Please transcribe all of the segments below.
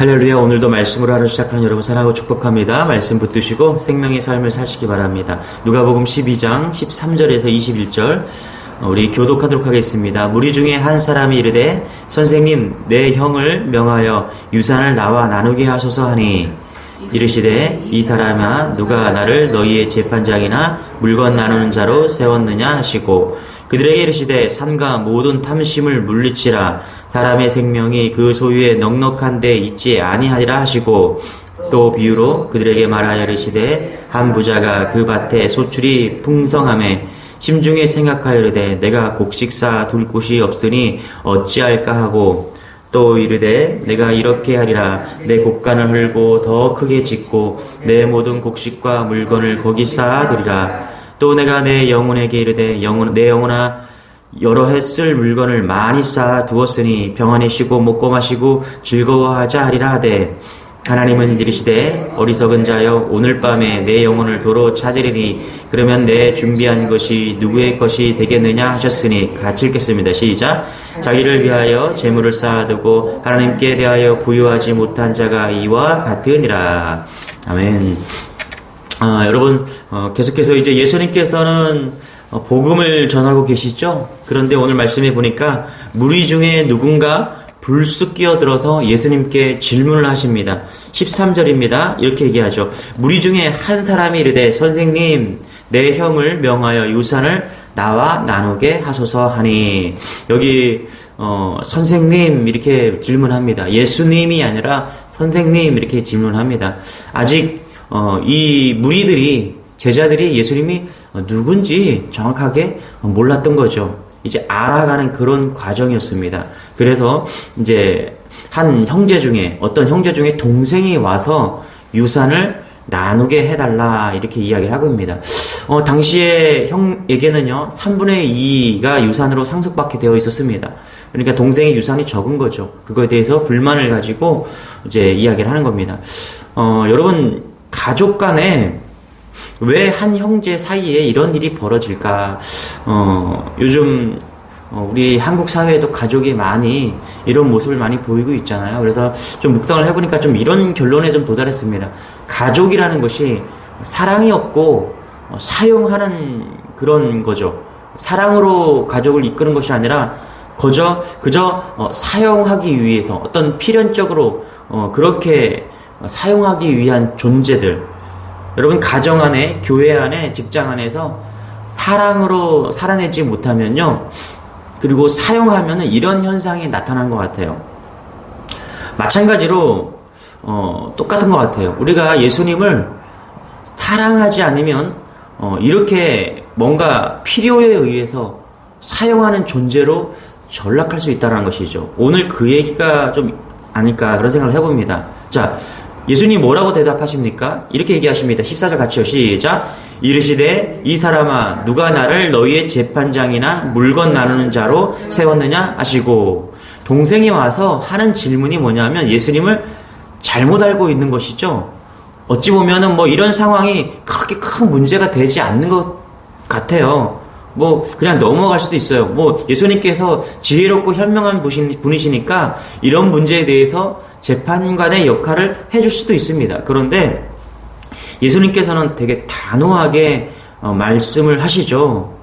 할렐루야. 오늘도 말씀으로 하루 시작하는 여러분 사랑하고 축복합니다. 말씀 붙드시고 생명의 삶을 사시기 바랍니다. 누가복음 12장 13절에서 21절 우리 교독하도록 하겠습니다. 무리 중에 한 사람이 이르되 선생님 내 형을 명하여 유산을 나와 나누게 하소서 하니 이르시되 이 사람아 누가 나를 너희의 재판장이나 물건 나누는 자로 세웠느냐 하시고 그들에게 이르시되 산과 모든 탐심을 물리치라 사람의 생명이 그 소유에 넉넉한 데 있지 아니하리라 하시고 또 비유로 그들에게 말하여 이르시되 한 부자가 그 밭에 소출이 풍성함에 심중에 생각하여 이르되 내가 곡식 쌓아 둘 곳이 없으니 어찌할까 하고 또 이르되 내가 이렇게 하리라 내 곡간을 헐고 더 크게 짓고 내 모든 곡식과 물건을 거기 쌓아두리라 또 내가 내 영혼에게 이르되 내 영혼아 여러 해 쓸 물건을 많이 쌓아 두었으니 평안히 쉬고 먹고 마시고 즐거워하자 하리라 하되 하나님은 이르시되 어리석은 자여 오늘 밤에 내 영혼을 도로 찾으리니 그러면 내 준비한 것이 누구의 것이 되겠느냐 하셨으니 같이 읽겠습니다. 시작. 자기를 위하여 재물을 쌓아두고 하나님께 대하여 부유하지 못한 자가 이와 같으니라. 아멘. 여러분 계속해서 이제 예수님께서는 복음을 전하고 계시죠? 그런데 오늘 말씀해 보니까 무리 중에 누군가 불쑥 끼어들어서 예수님께 질문을 하십니다. 13절입니다. 이렇게 얘기하죠. 무리 중에 한 사람이 이르되 선생님 내 형을 명하여 유산을 나와 나누게 하소서 하니 여기 선생님 이렇게 질문합니다. 예수님이 아니라 선생님 이렇게 질문합니다. 아직 이 무리들이 제자들이 예수님이 누군지 정확하게 몰랐던 거죠. 이제 알아가는 그런 과정이었습니다. 그래서 이제 한 형제 중에 어떤 형제 중에 동생이 와서 유산을 나누게 해달라 이렇게 이야기를 하고 있습니다. 당시에 형에게는요 3분의 2가 유산으로 상속받게 되어 있었습니다. 그러니까 동생의 유산이 적은 거죠. 그거에 대해서 불만을 가지고 이제 이야기를 하는 겁니다. 여러분 가족 간에 왜 한 형제 사이에 이런 일이 벌어질까? 요즘 우리 한국 사회에도 가족이 많이 이런 모습을 많이 보이고 있잖아요. 그래서 좀 묵상을 해보니까 좀 이런 결론에 좀 도달했습니다. 가족이라는 것이 사랑이 없고 사용하는 그런 거죠. 사랑으로 가족을 이끄는 것이 아니라 그저 사용하기 위해서 어떤 필연적으로 그렇게 사용하기 위한 존재들. 여러분 가정 안에, 교회 안에, 직장 안에서 사랑으로 살아내지 못하면요. 그리고 사용하면은 이런 현상이 나타난 것 같아요. 마찬가지로 똑같은 것 같아요. 우리가 예수님을 사랑하지 않으면 이렇게 뭔가 필요에 의해서 사용하는 존재로 전락할 수 있다는 것이죠. 오늘 그 얘기가 좀 아닐까 그런 생각을 해봅니다. 자, 예수님 뭐라고 대답하십니까? 이렇게 얘기하십니다. 14절 같이요. 시작. 이르시되 이 사람아 누가 나를 너희의 재판장이나 물건 나누는 자로 세웠느냐 하시고 동생이 와서 하는 질문이 뭐냐면 예수님을 잘못 알고 있는 것이죠. 어찌 보면은 이런 상황이 그렇게 큰 문제가 되지 않는 것 같아요. 그냥 넘어갈 수도 있어요. 예수님께서 지혜롭고 현명한 분이시니까 이런 문제에 대해서 재판관의 역할을 해줄 수도 있습니다. 그런데 예수님께서는 되게 단호하게 말씀을 하시죠.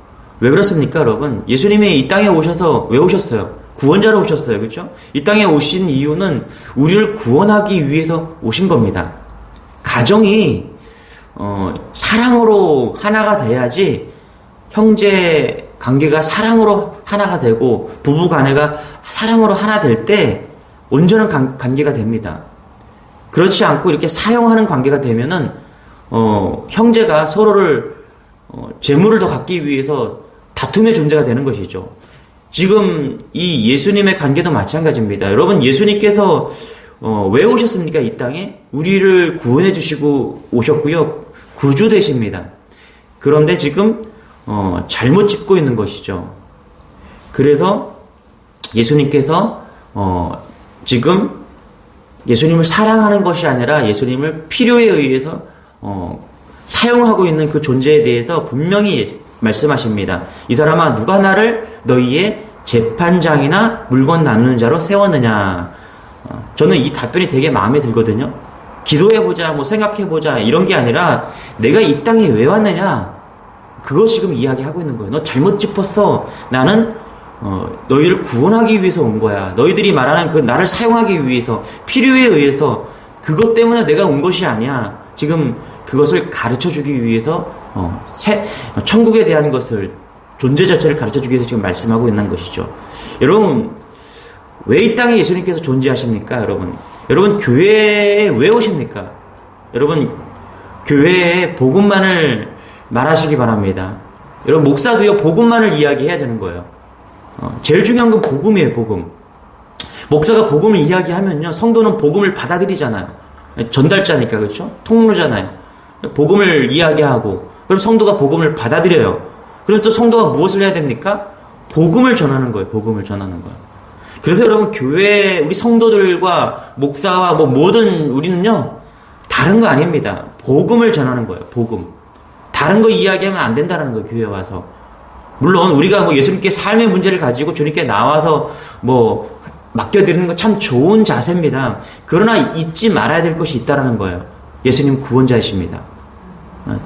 왜 그렇습니까, 여러분? 예수님이 이 땅에 오셔서 왜 오셨어요? 구원자로 오셨어요. 그렇죠? 이 땅에 오신 이유는 우리를 구원하기 위해서 오신 겁니다. 가정이 사랑으로 하나가 돼야지 형제 관계가 사랑으로 하나가 되고 부부 간에가 사랑으로 하나 될 때 온전한 관계가 됩니다. 그렇지 않고 이렇게 사용하는 관계가 되면은 형제가 서로를 재물을 더 갖기 위해서 다툼의 존재가 되는 것이죠. 지금 이 예수님의 관계도 마찬가지입니다. 여러분 예수님께서 왜 오셨습니까? 이 땅에 우리를 구원해 주시고 오셨고요. 구주 되십니다. 그런데 지금 잘못 짚고 있는 것이죠. 그래서 예수님께서 지금 예수님을 사랑하는 것이 아니라 예수님을 필요에 의해서 사용하고 있는 그 존재에 대해서 분명히 말씀하십니다. 이 사람아 누가 나를 너희의 재판장이나 물건 나누는 자로 세웠느냐. 저는 이 답변이 되게 마음에 들거든요. 기도해보자, 뭐 생각해보자, 이런 게 아니라 내가 이 땅에 왜 왔느냐? 그거 지금 이야기하고 있는 거예요. 너 잘못 짚었어. 나는 너희를 구원하기 위해서 온 거야. 너희들이 말하는 그 나를 사용하기 위해서, 필요에 의해서 그것 때문에 내가 온 것이 아니야. 지금 그것을 가르쳐주기 위해서 천국에 대한 것을, 존재 자체를 가르쳐주기 위해서 지금 말씀하고 있는 것이죠. 여러분, 왜 이 땅에 예수님께서 존재하십니까? 여러분 교회에 왜 오십니까? 여러분 교회에 복음만을 말하시기 바랍니다. 여러분 목사도요 복음만을 이야기해야 되는 거예요. 제일 중요한 건 복음이에요. 복음. 목사가 복음을 이야기하면요 성도는 복음을 받아들이잖아요. 전달자니까, 그렇죠? 통로잖아요. 복음을 이야기하고 그럼 성도가 복음을 받아들여요. 그럼 또 성도가 무엇을 해야 됩니까? 복음을 전하는 거예요. 복음을 전하는 거예요. 그래서 여러분 교회 우리 성도들과 목사와 뭐 모든 우리는요 다른 거 아닙니다. 복음을 전하는 거예요. 복음. 다른 거 이야기하면 안 된다는 거예요. 교회 와서. 물론 우리가 뭐 예수님께 삶의 문제를 가지고 주님께 나와서 뭐 맡겨드리는 거 참 좋은 자세입니다. 그러나 잊지 말아야 될 것이 있다라는 거예요. 예수님 구원자이십니다.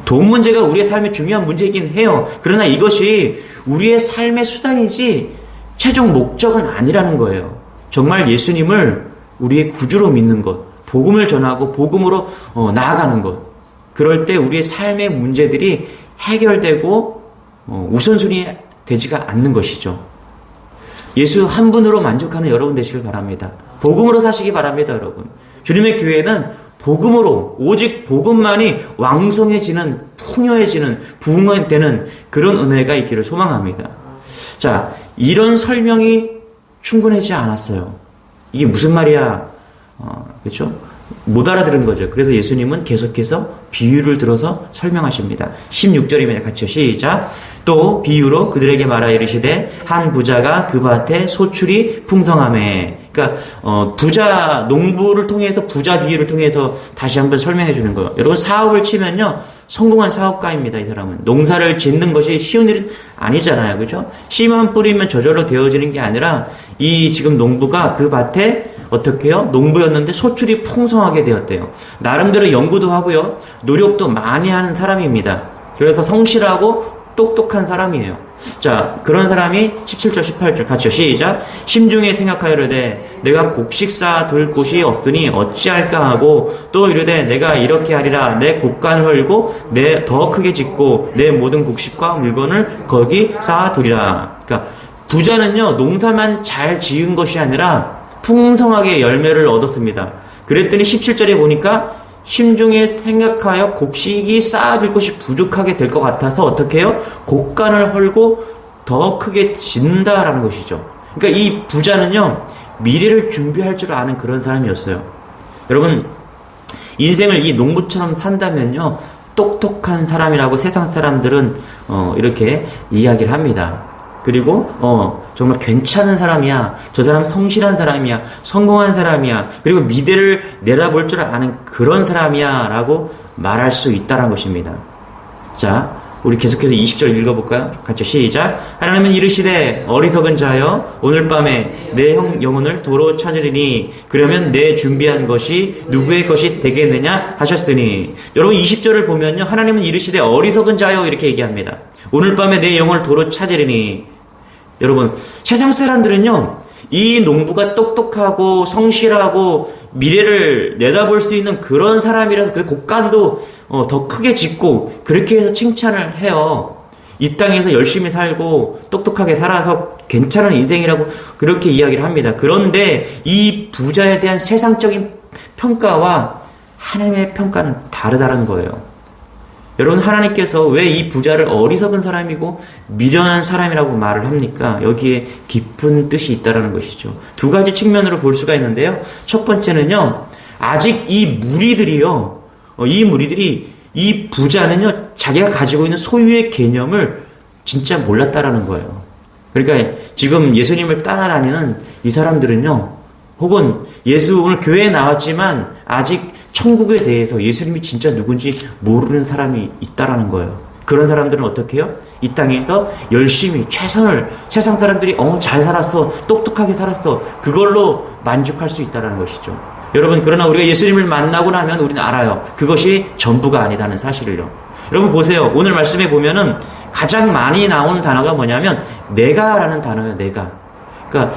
돈 문제가 우리의 삶의 중요한 문제이긴 해요. 그러나 이것이 우리의 삶의 수단이지 최종 목적은 아니라는 거예요. 정말 예수님을 우리의 구주로 믿는 것, 복음을 전하고 복음으로 나아가는 것. 그럴 때 우리의 삶의 문제들이 해결되고 우선순위 되지가 않는 것이죠. 예수 한 분으로 만족하는 여러분 되시길 바랍니다. 복음으로 사시기 바랍니다, 여러분. 주님의 교회는 복음으로, 오직 복음만이 왕성해지는, 풍요해지는, 부흥되는 그런 은혜가 있기를 소망합니다. 자, 이런 설명이 충분하지 않았어요. 이게 무슨 말이야? 그렇죠? 못 알아들은 거죠. 그래서 예수님은 계속해서 비유를 들어서 설명하십니다. 16절입니다. 같이요. 시작. 또 비유로 그들에게 말하 이르시되 한 부자가 그 밭에 소출이 풍성하매. 그러니까 부자 농부를 통해서 부자 비유를 통해서 다시 한번 설명해 주는 거예요. 여러분 사업을 치면요 성공한 사업가입니다. 이 사람은 농사를 짓는 것이 쉬운 일은 아니잖아요. 그렇죠? 씨만 뿌리면 저절로 되어지는 게 아니라 이 지금 농부가 그 밭에 어떻게 해요? 농부였는데 소출이 풍성하게 되었대요. 나름대로 연구도 하고요. 노력도 많이 하는 사람입니다. 그래서 성실하고 똑똑한 사람이에요. 자, 그런 사람이 17절, 18절 같이요. 시작. 심중에 생각하여 이르되 내가 곡식 쌓아둘 곳이 없으니 어찌할까 하고 또 이르되 내가 이렇게 하리라 내 곡간을 헐고 내 더 크게 짓고 내 모든 곡식과 물건을 거기 쌓아두리라. 그러니까 부자는요 농사만 잘 지은 것이 아니라 풍성하게 열매를 얻었습니다. 그랬더니 17절에 보니까 심중에 생각하여 곡식이 쌓아둘 것이 부족하게 될 것 같아서 어떻게 해요? 곡간을 헐고 더 크게 짓는다라는 것이죠. 그러니까 이 부자는요 미래를 준비할 줄 아는 그런 사람이었어요. 여러분 인생을 이 농부처럼 산다면요 똑똑한 사람이라고 세상 사람들은 이렇게 이야기를 합니다. 그리고 정말 괜찮은 사람이야. 저 사람 성실한 사람이야. 성공한 사람이야. 그리고 미래를 내다볼 줄 아는 그런 사람이야 라고 말할 수 있다는 것입니다. 자, 우리 계속해서 20절 읽어볼까요? 같이 시작. 하나님은 이르시되 어리석은 자여 오늘 밤에 내 영혼을 도로 찾으리니 그러면 내 준비한 것이 누구의 것이 되겠느냐 하셨으니. 여러분 20절을 보면요 하나님은 이르시되 어리석은 자여 이렇게 얘기합니다. 오늘 밤에 내 영혼을 도로 찾으리니. 여러분 세상 사람들은요 이 농부가 똑똑하고 성실하고 미래를 내다볼 수 있는 그런 사람이라서 그 곡간도 더 크게 짓고 그렇게 해서 칭찬을 해요. 이 땅에서 열심히 살고 똑똑하게 살아서 괜찮은 인생이라고 그렇게 이야기를 합니다. 그런데 이 부자에 대한 세상적인 평가와 하나님의 평가는 다르다는 거예요. 여러분 하나님께서 왜 이 부자를 어리석은 사람이고 미련한 사람이라고 말을 합니까? 여기에 깊은 뜻이 있다는 것이죠. 두 가지 측면으로 볼 수가 있는데요. 첫 번째는요. 아직 이 무리들이 이 부자는요. 자기가 가지고 있는 소유의 개념을 진짜 몰랐다라는 거예요. 그러니까 지금 예수님을 따라다니는 이 사람들은요. 혹은 예수 오늘 교회에 나왔지만 아직 천국에 대해서 예수님이 진짜 누군지 모르는 사람이 있다라는 거예요. 그런 사람들은 어떻게 해요? 이 땅에서 열심히 최선을, 세상 사람들이 잘 살았어, 똑똑하게 살았어, 그걸로 만족할 수 있다는 것이죠. 여러분, 그러나 우리가 예수님을 만나고 나면 우리는 알아요. 그것이 전부가 아니다는 사실을요. 여러분 보세요. 오늘 말씀에 보면은 가장 많이 나온 단어가 뭐냐면 내가라는 단어예요. 내가. 그러니까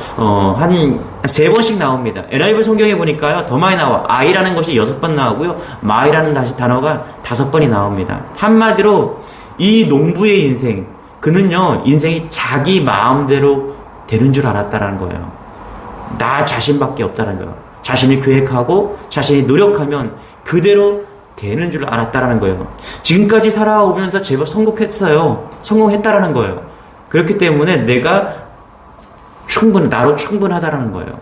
한 3번씩 나옵니다. NIV 성경에 보니까요, 더 많이 나와. I라는 것이 6번 나오고요, my라는 단어가 5번이 나옵니다. 한마디로 이 농부의 인생, 그는요, 인생이 자기 마음대로 되는 줄 알았다라는 거예요. 나 자신밖에 없다는 거예요. 자신이 계획하고 자신이 노력하면 그대로 되는 줄 알았다라는 거예요. 지금까지 살아오면서 제법 성공했어요. 성공했다라는 거예요. 그렇기 때문에 내가 나로 충분하다라는 거예요.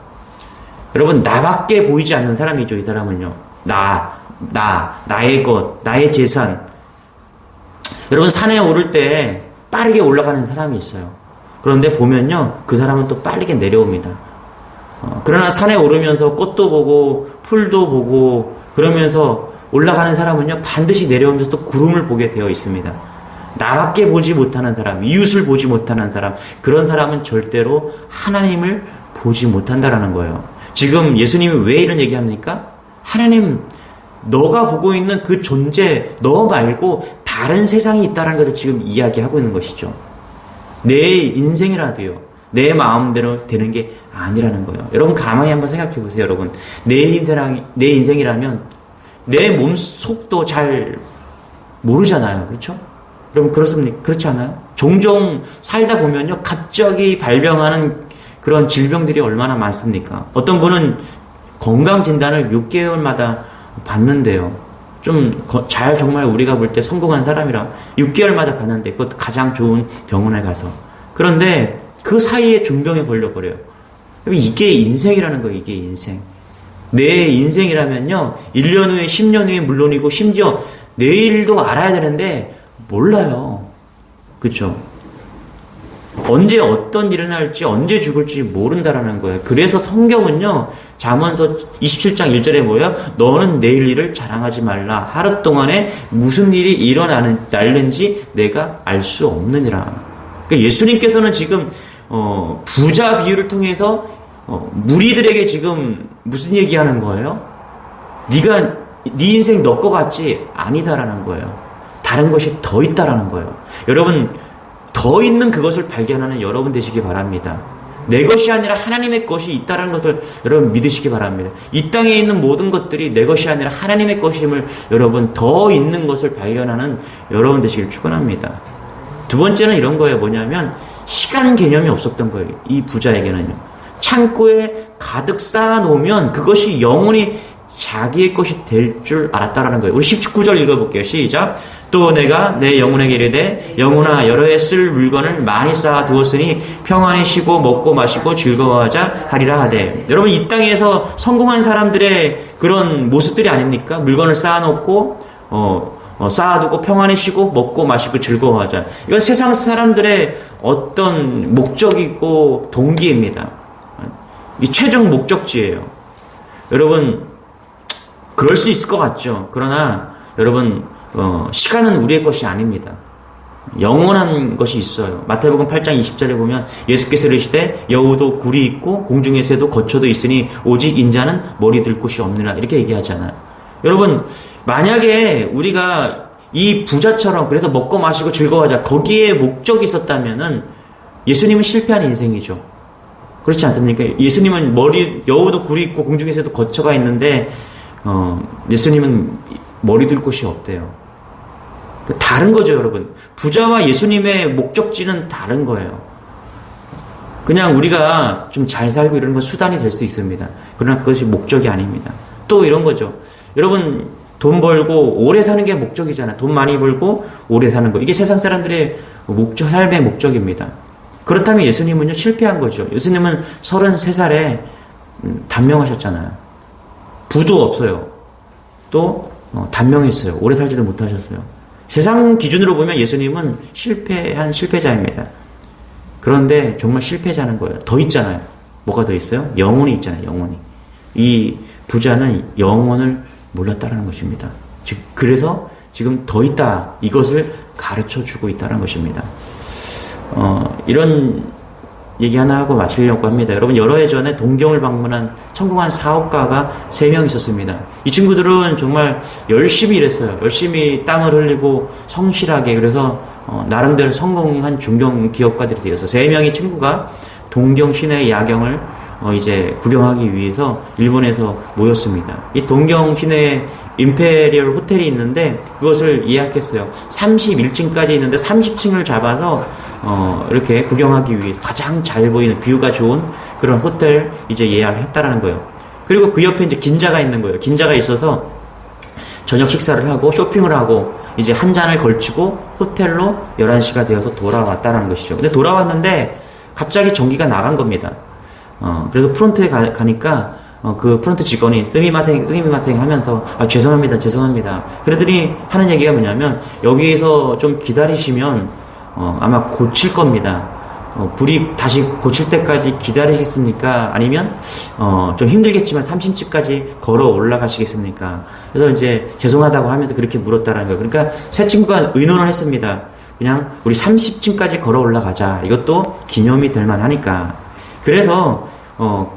여러분, 나밖에 보이지 않는 사람이죠, 이 사람은요. 나의 것, 나의 재산. 여러분, 산에 오를 때 빠르게 올라가는 사람이 있어요. 그런데 보면요, 그 사람은 또 빠르게 내려옵니다. 그러나 산에 오르면서 꽃도 보고 풀도 보고 그러면서 올라가는 사람은요, 반드시 내려오면서 또 구름을 보게 되어 있습니다. 나밖에 보지 못하는 사람, 이웃을 보지 못하는 사람, 그런 사람은 절대로 하나님을 보지 못한다라는 거예요. 지금 예수님이 왜 이런 얘기합니까? 하나님, 너가 보고 있는 그 존재, 너 말고 다른 세상이 있다는 것을 지금 이야기하고 있는 것이죠. 내 인생이라도요, 내 마음대로 되는 게 아니라는 거예요. 여러분, 가만히 한번 생각해 보세요. 여러분, 내 인생이라면 내 몸 속도 잘 모르잖아요. 그렇죠? 여러분, 그렇습니까? 그렇지 않아요? 종종 살다 보면요, 갑자기 발병하는 그런 질병들이 얼마나 많습니까? 어떤 분은 건강진단을 6개월마다 받는데요. 정말 우리가 볼 때 성공한 사람이라 6개월마다 받는데, 그것도 가장 좋은 병원에 가서. 그런데 그 사이에 중병에 걸려버려요. 이게 인생이라는 거예요, 이게 인생. 내 인생이라면요, 1년 후에, 10년 후에 물론이고, 심지어 내일도 알아야 되는데, 몰라요. 그쵸? 언제 어떤 일이 날지, 언제 죽을지 모른다라는 거예요. 그래서 성경은요, 잠언서 27장 1절에 뭐예요? 너는 내일 일을 자랑하지 말라. 하루 동안에 무슨 일이 일어날는지 내가 알 수 없느니라. 그러니까 예수님께서는 지금 부자 비유를 통해서 무리들에게 지금 무슨 얘기하는 거예요? 네 인생 너 거 같지? 아니다라는 거예요. 다른 것이 더 있다라는 거예요. 여러분, 더 있는 그것을 발견하는 여러분 되시기 바랍니다. 내 것이 아니라 하나님의 것이 있다는 것을 여러분 믿으시기 바랍니다. 이 땅에 있는 모든 것들이 내 것이 아니라 하나님의 것임을 여러분, 더 있는 것을 발견하는 여러분 되시길 축원합니다. 두 번째는 이런 거예요. 뭐냐면 시간 개념이 없었던 거예요. 이 부자에게는요. 창고에 가득 쌓아놓으면 그것이 영원히 자기의 것이 될 줄 알았다라는 거예요. 우리 19절 읽어볼게요. 시작. 또 내가 내 영혼에게 이르되 영혼아, 여러 해 쓸 물건을 많이 쌓아 두었으니 평안히 쉬고 먹고 마시고 즐거워하자 하리라 하되. 여러분, 이 땅에서 성공한 사람들의 그런 모습들이 아닙니까? 물건을 쌓아놓고 쌓아두고 평안히 쉬고 먹고 마시고 즐거워하자. 이건 세상 사람들의 어떤 목적이고 동기입니다. 이 최종 목적지예요. 여러분, 그럴 수 있을 것 같죠. 그러나 여러분, 시간은 우리의 것이 아닙니다. 영원한 것이 있어요. 마태복음 8장 20절에 보면 예수께서 이르시되 여우도 굴이 있고 공중의 새도 거처도 있으니 오직 인자는 머리 들 곳이 없느라, 이렇게 얘기하잖아요. 여러분, 만약에 우리가 이 부자처럼 그래서 먹고 마시고 즐거워하자, 거기에 목적이 있었다면은 예수님은 실패한 인생이죠. 그렇지 않습니까? 예수님은 여우도 굴이 있고 공중의 새도 거처가 있는데 예수님은 머리 들 곳이 없대요. 다른 거죠, 여러분. 부자와 예수님의 목적지는 다른 거예요. 그냥 우리가 좀 잘 살고 이러는 건 수단이 될 수 있습니다. 그러나 그것이 목적이 아닙니다. 또 이런 거죠. 여러분, 돈 벌고 오래 사는 게 목적이잖아요. 돈 많이 벌고 오래 사는 거. 이게 세상 사람들의 삶의 목적입니다. 그렇다면 예수님은요, 실패한 거죠. 예수님은 33살에 단명하셨잖아요. 부도 없어요. 또 단명했어요. 오래 살지도 못하셨어요. 세상 기준으로 보면 예수님은 실패한 실패자입니다. 그런데 정말 실패자는 거예요. 더 있잖아요. 뭐가 더 있어요? 영혼이 있잖아요. 영혼이. 이 부자는 영혼을 몰랐다라는 것입니다. 그래서 지금 더 있다, 이것을 가르쳐 주고 있다는 것입니다. 이런 얘기 하나 하고 마치려고 합니다. 여러분, 여러 해 전에 동경을 방문한 성공한 사업가가 3명 있었습니다. 이 친구들은 정말 열심히 일했어요. 열심히 땀을 흘리고 성실하게. 그래서 나름대로 성공한 중견 기업가들이 되어서 3명의 친구가 동경 시내의 야경을 이제 구경하기 위해서 일본에서 모였습니다. 이 동경 시내에 임페리얼 호텔이 있는데 그것을 예약했어요. 31층까지 있는데 30층을 잡아서 이렇게 구경하기 위해서 가장 잘 보이는 뷰가 좋은 그런 호텔 이제 예약을 했다라는 거예요. 그리고 그 옆에 이제 긴자가 있는 거예요. 긴자가 있어서 저녁 식사를 하고 쇼핑을 하고 이제 한 잔을 걸치고 호텔로 11시가 되어서 돌아왔다라는 것이죠. 근데 돌아왔는데 갑자기 전기가 나간 겁니다. 그래서 프론트에 가니까 그 프론트 직원이 스미마생 하면서 죄송합니다. 그러더니 하는 얘기가 뭐냐면 여기에서 좀 기다리시면 아마 고칠 겁니다. 불이 다시 고칠 때까지 기다리시겠습니까? 아니면 좀 힘들겠지만 30층까지 걸어 올라가시겠습니까? 그래서 이제 죄송하다고 하면서 그렇게 물었다라는 거예요. 그러니까 세 친구가 의논을 했습니다. 그냥 우리 30층까지 걸어 올라가자. 이것도 기념이 될 만하니까. 그래서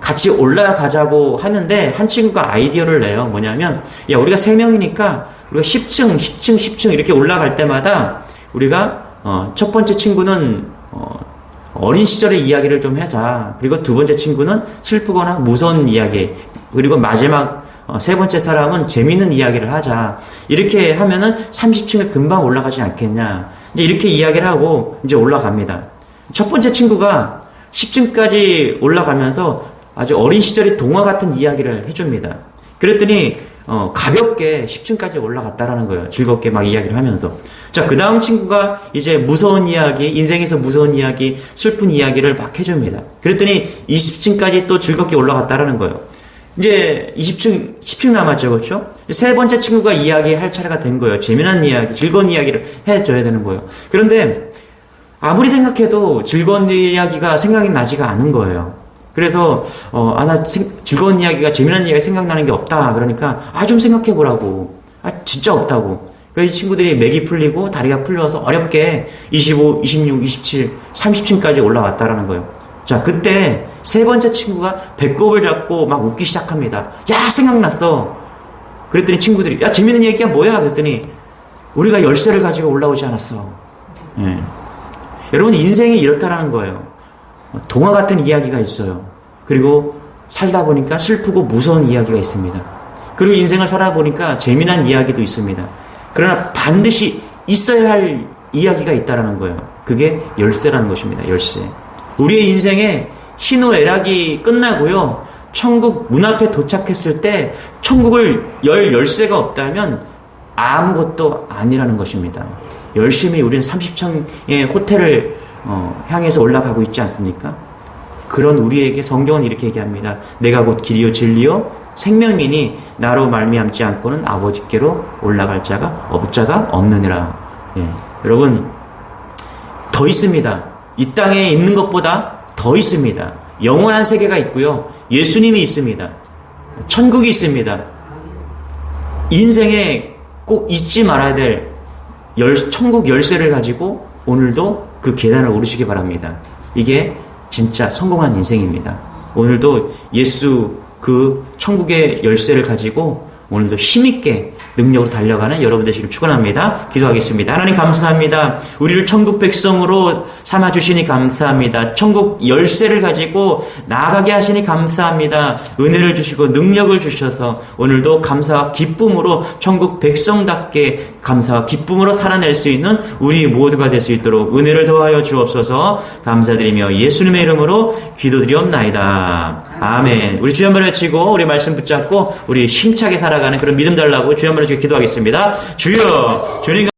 같이 올라가자고 하는데 한 친구가 아이디어를 내요. 뭐냐면 야, 우리가 3명이니까 우리가 10층 이렇게 올라갈 때마다 우리가 첫 번째 친구는 어린 시절의 이야기를 좀 하자. 그리고 두 번째 친구는 슬프거나 무서운 이야기. 그리고 마지막 세 번째 사람은 재미있는 이야기를 하자. 이렇게 하면은 30층을 금방 올라가지 않겠냐. 이제 이렇게 이야기를 하고 이제 올라갑니다. 첫 번째 친구가 10층까지 올라가면서 아주 어린 시절의 동화 같은 이야기를 해줍니다. 그랬더니 가볍게 10층까지 올라갔다라는 거예요. 즐겁게 막 이야기를 하면서. 자, 그 다음 친구가 이제 무서운 이야기, 인생에서 무서운 이야기, 슬픈 이야기를 막 해줍니다. 그랬더니 20층까지 또 즐겁게 올라갔다라는 거예요. 이제 10층 남았죠, 그렇죠? 세 번째 친구가 이야기할 차례가 된 거예요. 재미난 이야기, 즐거운 이야기를 해줘야 되는 거예요. 그런데 아무리 생각해도 즐거운 이야기가 생각이 나지가 않은 거예요. 그래서 나 즐거운 이야기가, 재미난 이야기가 생각나는 게 없다. 그러니까 좀 생각해 보라고. 진짜 없다고. 그러니까 이 친구들이 맥이 풀리고 다리가 풀려서 어렵게 25, 26, 27, 30층까지 올라왔다라는 거예요. 자, 그때 세 번째 친구가 배꼽을 잡고 막 웃기 시작합니다. 야, 생각났어. 그랬더니 친구들이 재밌는 얘기가 뭐야? 그랬더니 우리가 열쇠를 가지고 올라오지 않았어. 예. 여러분, 인생이 이렇다라는 거예요. 동화 같은 이야기가 있어요. 그리고 살다 보니까 슬프고 무서운 이야기가 있습니다. 그리고 인생을 살아보니까 재미난 이야기도 있습니다. 그러나 반드시 있어야 할 이야기가 있다라는 거예요. 그게 열쇠라는 것입니다. 열쇠. 우리의 인생에 희노애락이 끝나고요. 천국 문 앞에 도착했을 때 천국을 열 열쇠가 없다면 아무것도 아니라는 것입니다. 열심히 우리는 30층의 호텔을 향해서 올라가고 있지 않습니까? 그런 우리에게 성경은 이렇게 얘기합니다. 내가 곧 길이요 진리요 생명이니 나로 말미암지 않고는 아버지께로 올라갈 자가 없느니라. 예. 여러분, 더 있습니다. 이 땅에 있는 것보다 더 있습니다. 영원한 세계가 있고요. 예수님이 있습니다. 천국이 있습니다. 인생에 꼭 잊지 말아야 될 천국 열쇠를 가지고 오늘도 그 계단을 오르시기 바랍니다. 이게 진짜 성공한 인생입니다. 오늘도 예수 그 천국의 열쇠를 가지고 오늘도 힘있게 능력으로 달려가는 여러분 되시길 축원합니다. 기도하겠습니다. 하나님 감사합니다. 우리를 천국 백성으로 삼아주시니 감사합니다. 천국 열쇠를 가지고 나아가게 하시니 감사합니다. 은혜를 주시고 능력을 주셔서 오늘도 감사와 기쁨으로 천국 백성답게 감사와 기쁨으로 살아낼 수 있는 우리 모두가 될 수 있도록 은혜를 더하여 주옵소서. 감사드리며 예수님의 이름으로 기도드리옵나이다. 아멘. 우리 주여 한번 외치고 우리 말씀 붙잡고 우리 힘차게 살아가는 그런 믿음 달라고 주여 한번 기도하겠습니다. 주여, 주님